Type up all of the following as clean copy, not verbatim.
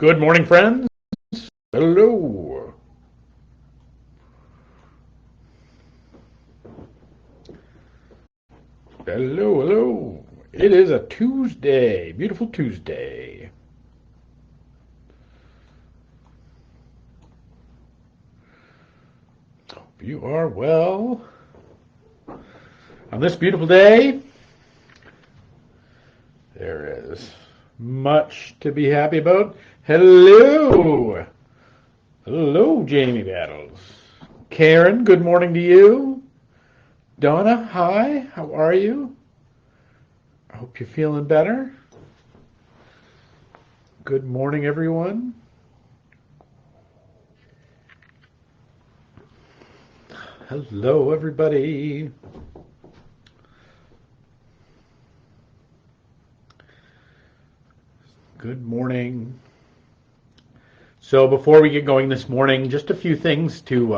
Good morning, friends. Hello. Hello, hello. It is a Tuesday, beautiful Tuesday. Hope you are well. On this beautiful day, there is much to be happy about. Hello. Hello, Jamie Battles. Karen, good morning to you. Donna, hi. How are you? I hope you're feeling better. Good morning, everyone. Hello, everybody. Good morning. So before we get going this morning, just a few things to,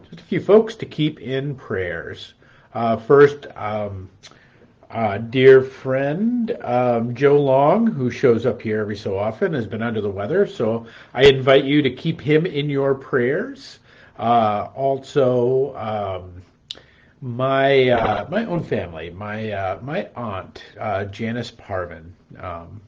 just a few folks to keep in prayers. First, dear friend Joe Long, who shows up here every so often, has been under the weather, so I invite you to keep him in your prayers. Also, my own family, my aunt Janice Parvin,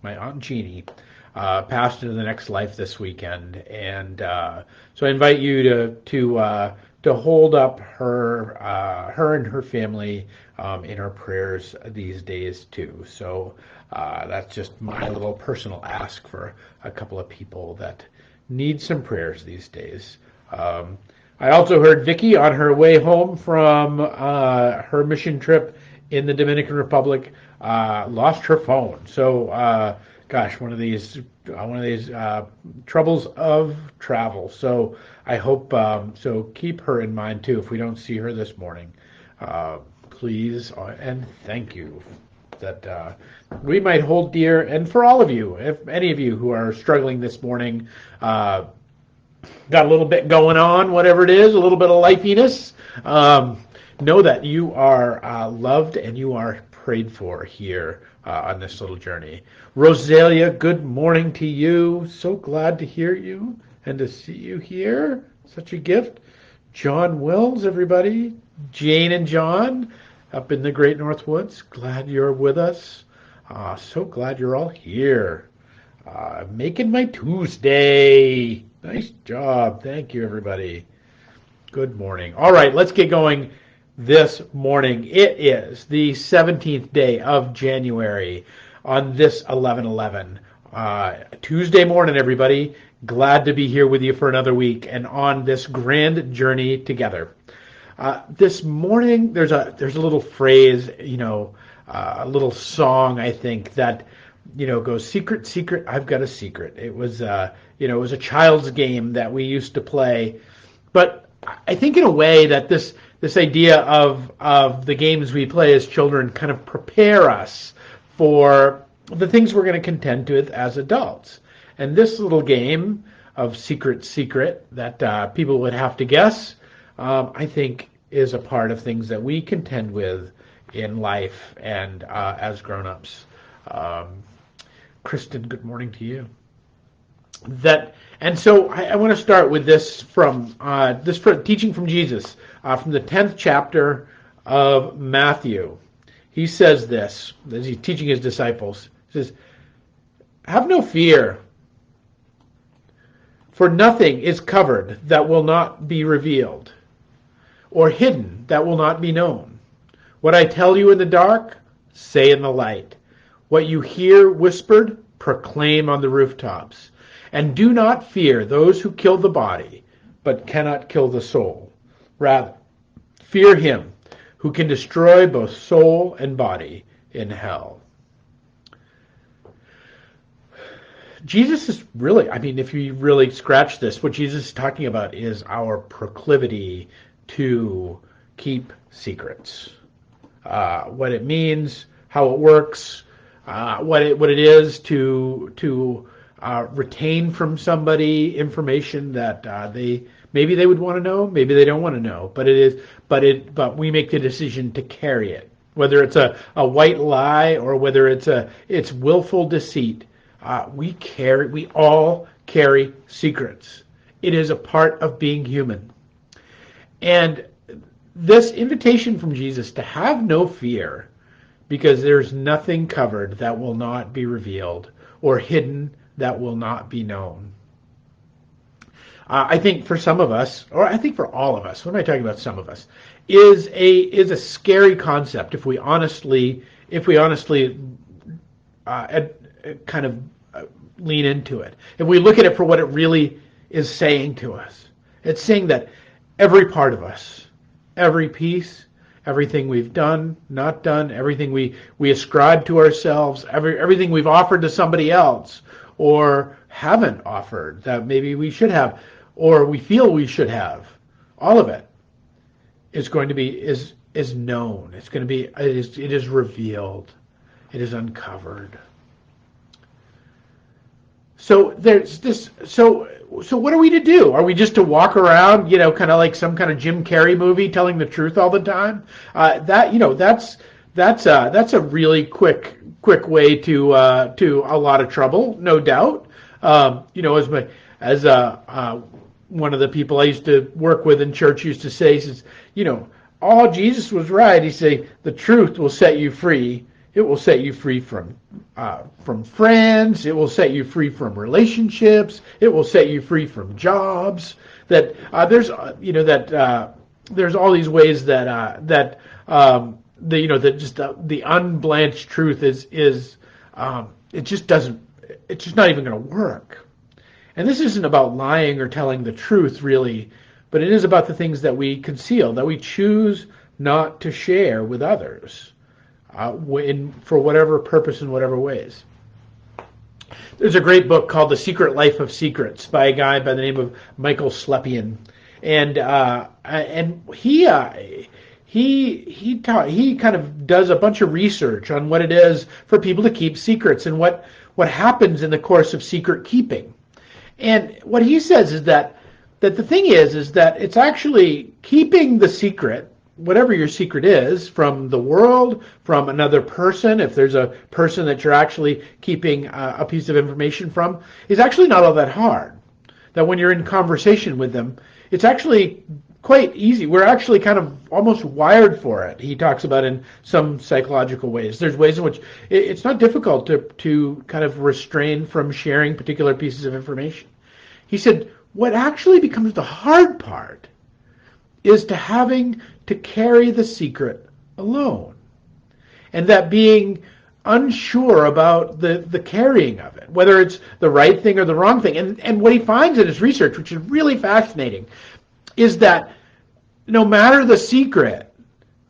my aunt Jeannie, passed into the next life this weekend, and so I invite you to hold up her and her family in our prayers these days too. So that's just my little personal ask for a couple of people that need some prayers these days. I also heard Vicky on her way home from her mission trip in the Dominican Republic lost her phone. So gosh, one of these troubles of travel. So I hope so. Keep her in mind too. If we don't see her this morning, please and thank you. That we might hold dear, and for all of you, if any of you who are struggling this morning, got a little bit going on, whatever it is, a little bit of lifeiness, know that you are loved and you are prayed for here on this little journey. Rosalia, good morning to you. So glad to hear you and to see you here. Such a gift. John Wills, everybody. Jane and John up in the Great North Woods. Glad you're with us. So glad you're all here. Making my Tuesday. Nice job. Thank you, everybody. Good morning. All right, let's get going this morning. It is the 17th day of January on this 11/11. Tuesday morning, everybody. Glad to be here with you for another week and on this grand journey together. This morning, there's a little phrase, a little song, I think, that goes, secret, secret, I've got a secret. It was, it was a child's game that we used to play. But I think in a way that this idea of the games we play as children kind of prepare us for the things we're going to contend with as adults. And this little game of secret, secret that people would have to guess, I think is a part of things that we contend with in life and as grown-ups. Kristen, good morning to you. And so I want to start with this from teaching from Jesus from the 10th chapter of Matthew. He says this as he's teaching his disciples. He says, "Have no fear, for nothing is covered that will not be revealed, or hidden that will not be known. What I tell you in the dark, say in the light. What you hear whispered, proclaim on the rooftops. And do not fear those who kill the body, but cannot kill the soul. Rather, fear him who can destroy both soul and body in hell." Jesus is really, if you really scratch this, what Jesus is talking about is our proclivity to keep secrets. What it means, how it works, what it is to retain from somebody information that maybe they would want to know, maybe they don't want to know, but we make the decision to carry it, whether it's a white lie or whether it's willful deceit. We all carry secrets. It is a part of being human. And this invitation from Jesus to have no fear, because there's nothing covered that will not be revealed, or hidden that will not be known. I think for some of us, or I think for all of us, what am I talking about? Some of us, is a scary concept if we honestly kind of lean into it. If we look at it for what it really is saying to us, it's saying that every part of us, every piece, everything we've done, not done, everything we ascribe to ourselves, everything we've offered to somebody else, or haven't offered that maybe we should have, or we feel we should have, all of it is going to be is known. It's going to be it is revealed. It is uncovered. So there's this. So what are we to do? Are we just to walk around, kind of like some kind of Jim Carrey movie, telling the truth all the time? That's a really quick way to a lot of trouble, no doubt. As one of the people I used to work with in church used to say, he says, all Jesus was right. He say the truth will set you free. It will set you free from friends. It will set you free from relationships. It will set you free from jobs. That there's all these ways that the unblenched truth is it's just not even going to work. And this isn't about lying or telling the truth, really, but it is about the things that we conceal, that we choose not to share with others, for whatever purpose in whatever ways. There's a great book called The Secret Life of Secrets by a guy by the name of Michael Slepian, and he kind of does a bunch of research on what it is for people to keep secrets and what happens in the course of secret keeping. And what he says is that the thing is that it's actually keeping the secret, whatever your secret is, from the world, from another person, if there's a person that you're actually keeping a piece of information from, is actually not all that hard. That when you're in conversation with them, it's actually quite easy. We're actually kind of almost wired for it. He talks about in some psychological ways. There's ways in which it's not difficult to kind of restrain from sharing particular pieces of information. He said, what actually becomes the hard part is to having to carry the secret alone. And that being unsure about the carrying of it, whether it's the right thing or the wrong thing. And what he finds in his research, which is really fascinating, is that no matter the secret,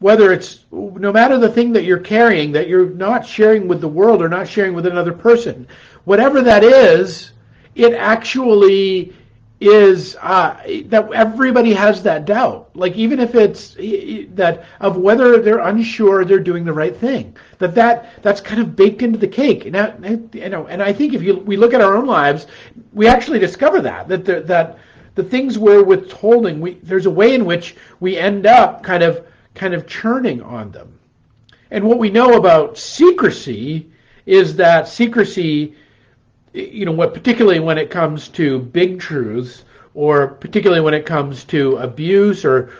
no matter the thing that you're carrying, that you're not sharing with the world or not sharing with another person, whatever that is, it actually is that everybody has that doubt. Like even if it's that of whether they're unsure they're doing the right thing, that's kind of baked into the cake. And I think if we look at our own lives, we actually discover that the things we're withholding, there's a way in which we end up kind of churning on them. And what we know about secrecy is that secrecy, particularly when it comes to big truths, or particularly when it comes to abuse, or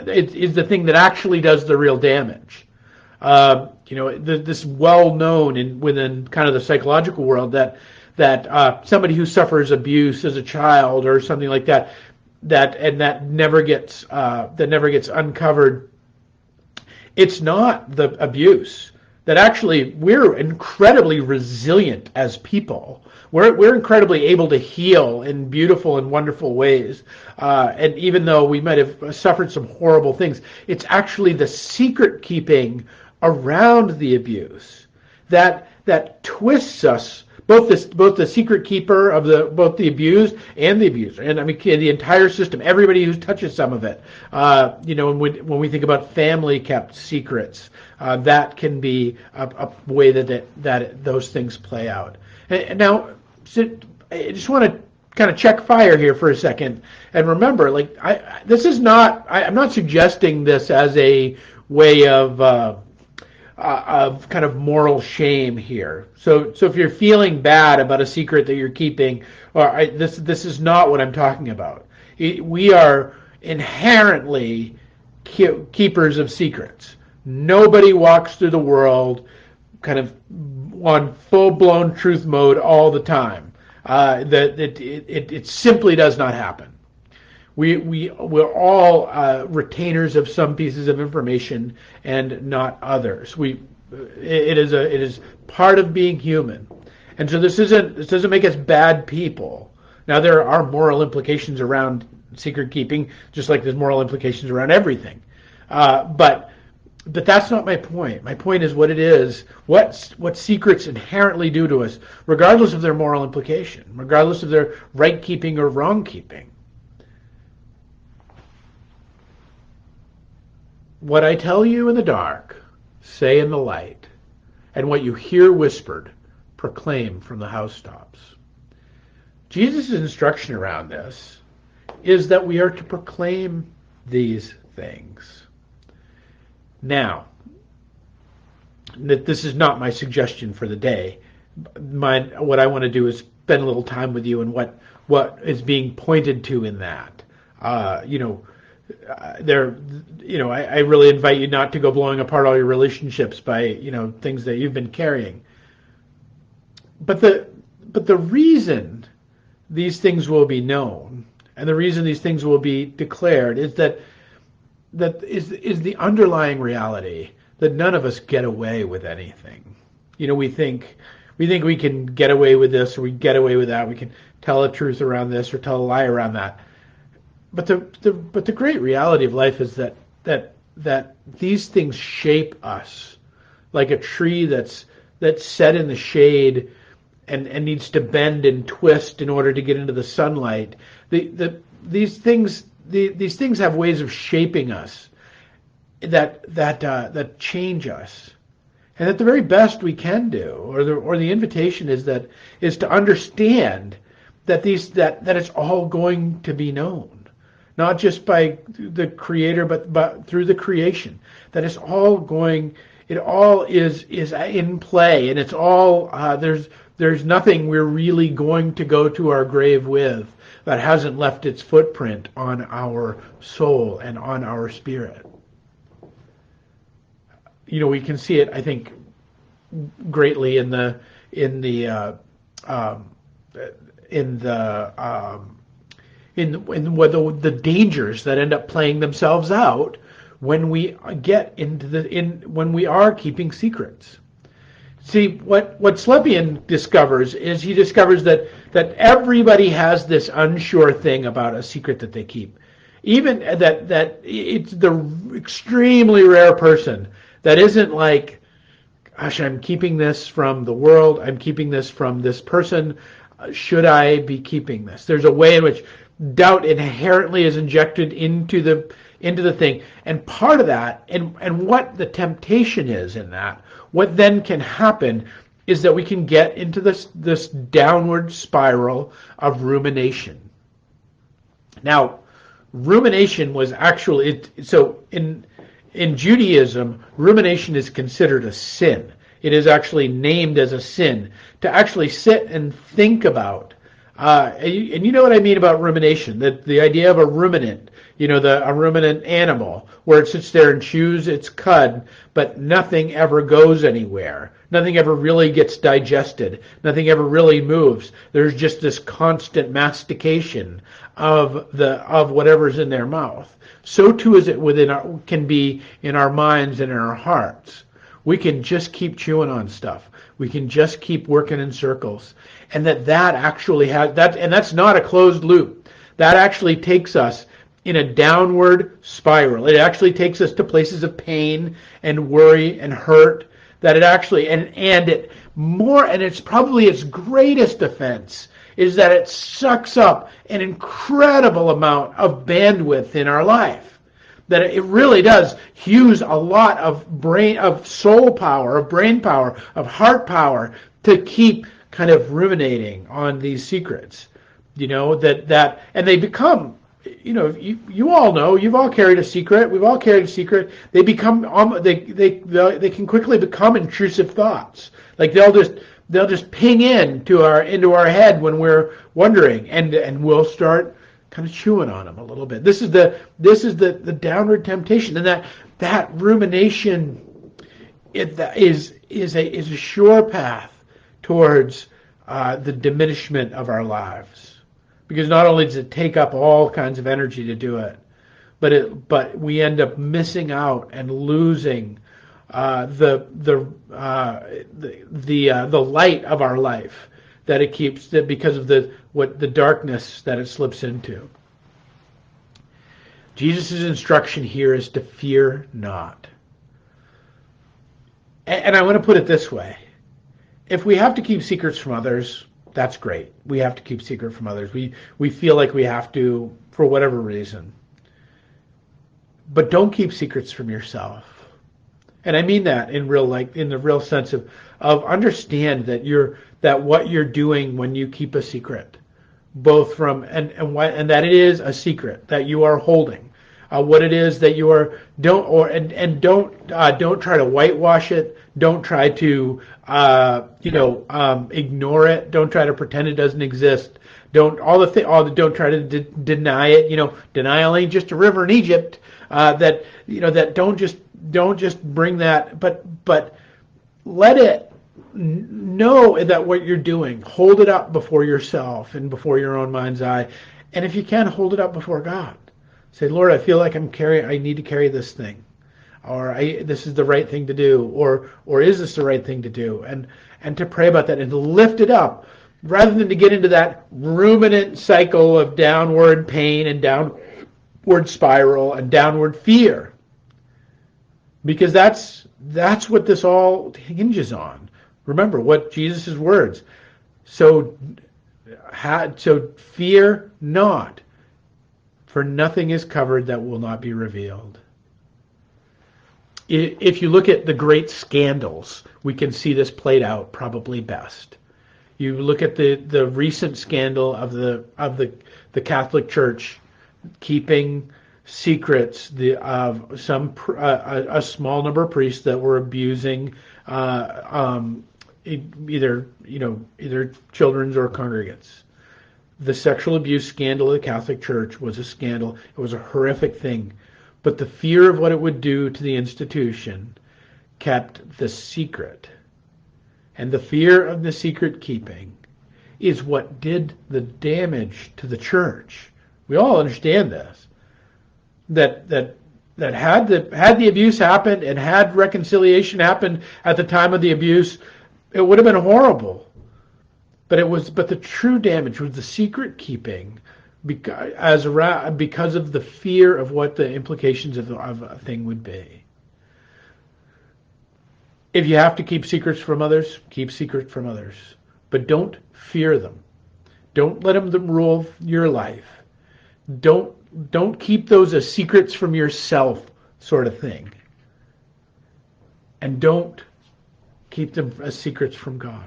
it is the thing that actually does the real damage. This well known within kind of the psychological world that somebody who suffers abuse as a child or something like that never gets uncovered. It's not the abuse. That actually we're incredibly resilient as people. We're incredibly able to heal in beautiful and wonderful ways. And even though we might have suffered some horrible things, it's actually the secret keeping around the abuse that twists us, both the secret keeper of both the abused and the abuser, and I mean the entire system, everybody who touches some of it. When we think about family kept secrets, that can be a way that those things play out. And now, I just want to kind of check fire here for a second, and remember, I'm not suggesting this as a way of of kind of moral shame here. So if you're feeling bad about a secret that you're keeping, this is not what I'm talking about. We are inherently keepers of secrets. Nobody walks through the world kind of on full-blown truth mode all the time. It simply does not happen. We're all retainers of some pieces of information and not others. It is part of being human, and so this doesn't make us bad people. Now there are moral implications around secret keeping, just like there's moral implications around everything. But that's not my point. My point is what it is, what secrets inherently do to us, regardless of their moral implication, regardless of their right keeping or wrong keeping. What I tell you in the dark, say in the light, and what you hear whispered, proclaim from the housetops. Jesus' instruction around this is that we are to proclaim these things. Now, this is not my suggestion for the day. What I want to do is spend a little time with you and what is being pointed to in that. I really invite you not to go blowing apart all your relationships by, things that you've been carrying. But the reason these things will be known and the reason these things will be declared is that is the underlying reality that none of us get away with anything. We think we can get away with this or we get away with that. We can tell a truth around this or tell a lie around that. But the great reality of life is that these things shape us, like a tree that's set in the shade and needs to bend and twist in order to get into the sunlight. These things have ways of shaping us that change us, and that the very best we can do, or the invitation is to understand that it's all going to be known. Not just by the Creator, but through the creation. That it all is in play, and it's all there's nothing we're really going to go to our grave with that hasn't left its footprint on our soul and on our spirit. We can see it, I think, greatly in the dangers that end up playing themselves out when we get when we are keeping secrets. See, what Slepian discovers is he discovers that everybody has this unsure thing about a secret that they keep. Even that it's the extremely rare person that isn't like, gosh, I'm keeping this from the world, I'm keeping this from this person, should I be keeping this? There's a way in which doubt inherently is injected into the thing, and part of that, and what the temptation is in that, what then can happen is that we can get into this downward spiral of rumination. Now, rumination was actually so in Judaism, rumination is considered a sin. It is actually named as a sin to actually sit and think about. And you know what I mean about rumination, the idea of a ruminant, a ruminant animal, where it sits there and chews its cud, but nothing ever goes anywhere. Nothing ever really gets digested. Nothing ever really moves. There's just this constant mastication of whatever's in their mouth. So too is it can be in our minds and in our hearts. We can just keep chewing on stuff. We can just keep working in circles. And that actually has that, and that's not a closed loop. That actually takes us in a downward spiral. It actually takes us to places of pain and worry and hurt. That it actually and it's probably its greatest offense is that it sucks up an incredible amount of bandwidth in our life. That it really does use a lot of soul power, of brain power, of heart power to keep kind of ruminating on these secrets. And they become you all know, you've all carried a secret. We've all carried a secret. They become they can quickly become intrusive thoughts. Like they'll just ping into our head when we're wondering, and we'll start kind of chewing on them a little bit. This is the downward temptation, and that rumination is a sure path towards the diminishment of our lives. Because not only does it take up all kinds of energy to do it, but we end up missing out and losing the light of our life that it keeps, because of the darkness that it slips into. Jesus' instruction here is to fear not. And I want to put it this way: if we have to keep secrets from others, that's great. We have to keep secret from others. We feel like we have to for whatever reason. But don't keep secrets from yourself. And I mean that in the real sense of understand that what you're doing when you keep a secret, both from and that it is a secret that you are holding. What it is that you are don't try to whitewash it. Don't try to ignore it. Don't try to pretend it doesn't exist. Don't try to deny it. Denial ain't just a river in Egypt. Don't just bring that, but let it know that what you're doing, hold it up before yourself and before your own mind's eye, and if you can, hold it up before God. Say, Lord, I feel like I need to carry this thing, or this is the right thing to do, or is this the right thing to do, and to pray about that and to lift it up, rather than to get into that ruminant cycle of downward pain and downward spiral and downward fear, because that's what this all hinges on. Remember what Jesus' words. So fear not. For nothing is covered that will not be revealed. If you look at the great scandals, we can see this played out probably best. You look at the recent scandal of the Catholic Church keeping secrets of a small number of priests that were abusing either children or congregants. The sexual abuse scandal of the Catholic Church was a scandal. It was a horrific thing. But the fear of what it would do to the institution kept the secret. And the fear of the secret keeping is what did the damage to the church. We all understand this. That had the abuse happened and had reconciliation happened at the time of the abuse, it would have been horrible. But the true damage was the secret keeping, because of the fear of what the implications of a thing would be. If you have to keep secrets from others, keep secrets from others, but don't fear them. Don't let them rule your life. Don't keep those as secrets from yourself, sort of thing. And don't keep them as secrets from God.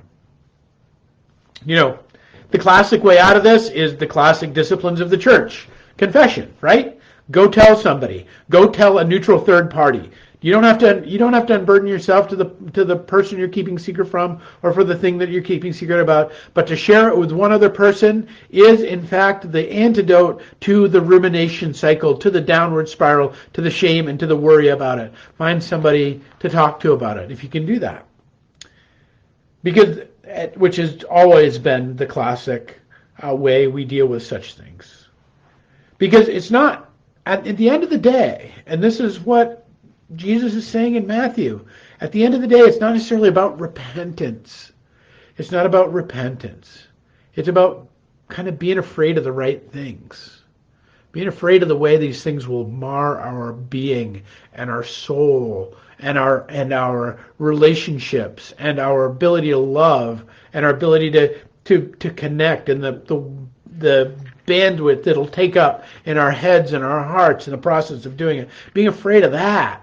The classic way out of this is the classic disciplines of the church. Confession, right? Go tell somebody. Go tell a neutral third party. You don't have to unburden yourself to the person you're keeping secret from, or for the thing that you're keeping secret about. But to share it with one other person is, in fact, the antidote to the rumination cycle, to the downward spiral, to the shame, and to the worry about it. Find somebody to talk to about it if you can do that. Which has always been the classic way we deal with such things. Because it's not, at the end of the day, and this is what Jesus is saying in Matthew, at the end of the day, it's not necessarily about repentance. It's not about repentance. It's about kind of being afraid of the right things. Being afraid of the way these things will mar our being and our soul and our relationships and our ability to love and our ability to connect, and the bandwidth that'll take up in our heads and our hearts in the process of doing it. Being afraid of that,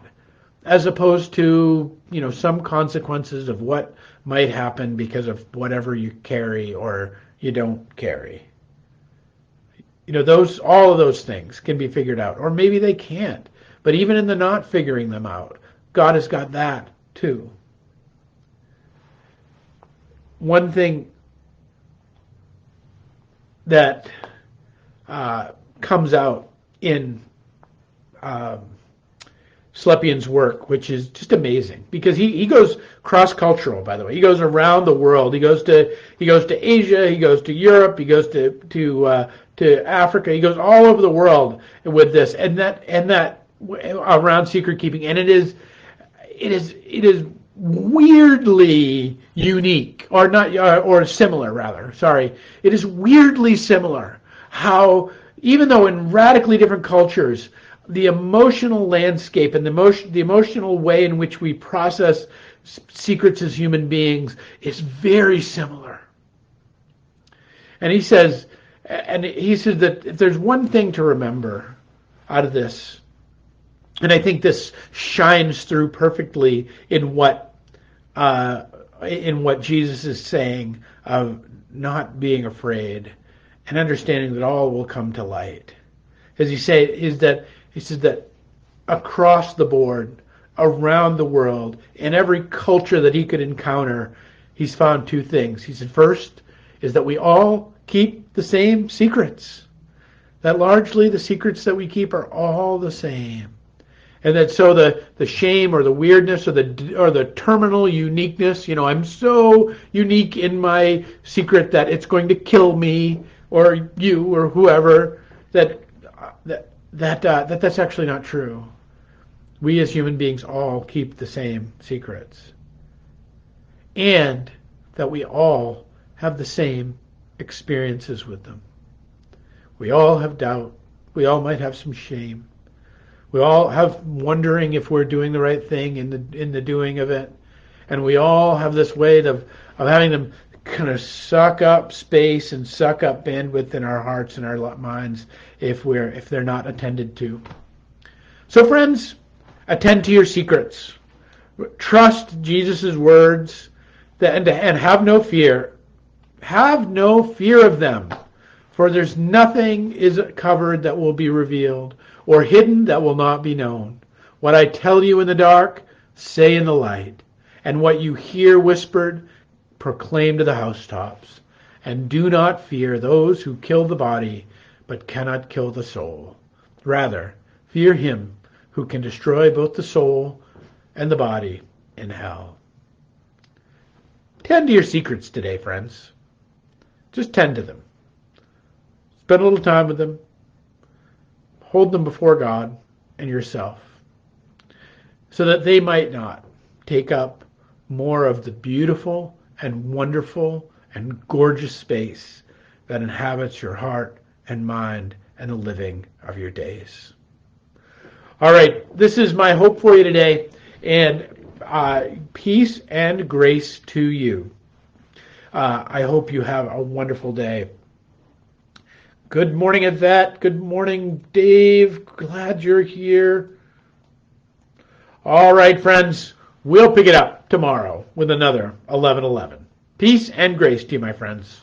as opposed to some consequences of what might happen because of whatever you carry or you don't carry. all of those things can be figured out, or maybe they can't. But even in the not figuring them out, God has got that too. One thing that comes out in Slepian's work, which is just amazing, because he goes cross-cultural, by the way. He goes around the world. He goes to Asia. He goes to Europe. He goes to Africa. He goes all over the world with this and that around secret keeping, and it is weirdly unique, or not, or similar rather. Sorry, it is weirdly similar. How even though in radically different cultures, the emotional landscape and the emotional way in which we process secrets as human beings is very similar. And he says that if there's one thing to remember out of this, and I think this shines through perfectly in what Jesus is saying of not being afraid and understanding that all will come to light. As he says that across the board, around the world, in every culture that he could encounter, he's found two things. He said, first is that we all keep the same secrets. That largely the secrets that we keep are all the same. And that so the shame or the weirdness or the terminal uniqueness, I'm so unique in my secret that it's going to kill me or you or whoever, that's actually not true. We as human beings all keep the same secrets. And that we all have the same experiences with them. We all have doubt. We all might have some shame. We all have wondering if we're doing the right thing in the doing of it. And we all have this way of having them kind of suck up space and suck up bandwidth in our hearts and our minds if they're not attended to. So friends, attend to your secrets. Trust Jesus' words and have no fear. Have no fear of them. For there's nothing is covered that will be revealed, or hidden that will not be known. What I tell you in the dark, say in the light. And what you hear whispered, proclaim to the housetops. And do not fear those who kill the body, but cannot kill the soul. Rather, fear him who can destroy both the soul and the body in hell. Tend to your secrets today, friends. Just tend to them. Spend a little time with them. Hold them before God and yourself, so that they might not take up more of the beautiful and wonderful and gorgeous space that inhabits your heart and mind and the living of your days. All right, this is my hope for you today, and peace and grace to you. I hope you have a wonderful day. Good morning, Yvette. Good morning, Dave. Glad you're here. All right, friends. We'll pick it up tomorrow with another 11:11. Peace and grace to you, my friends.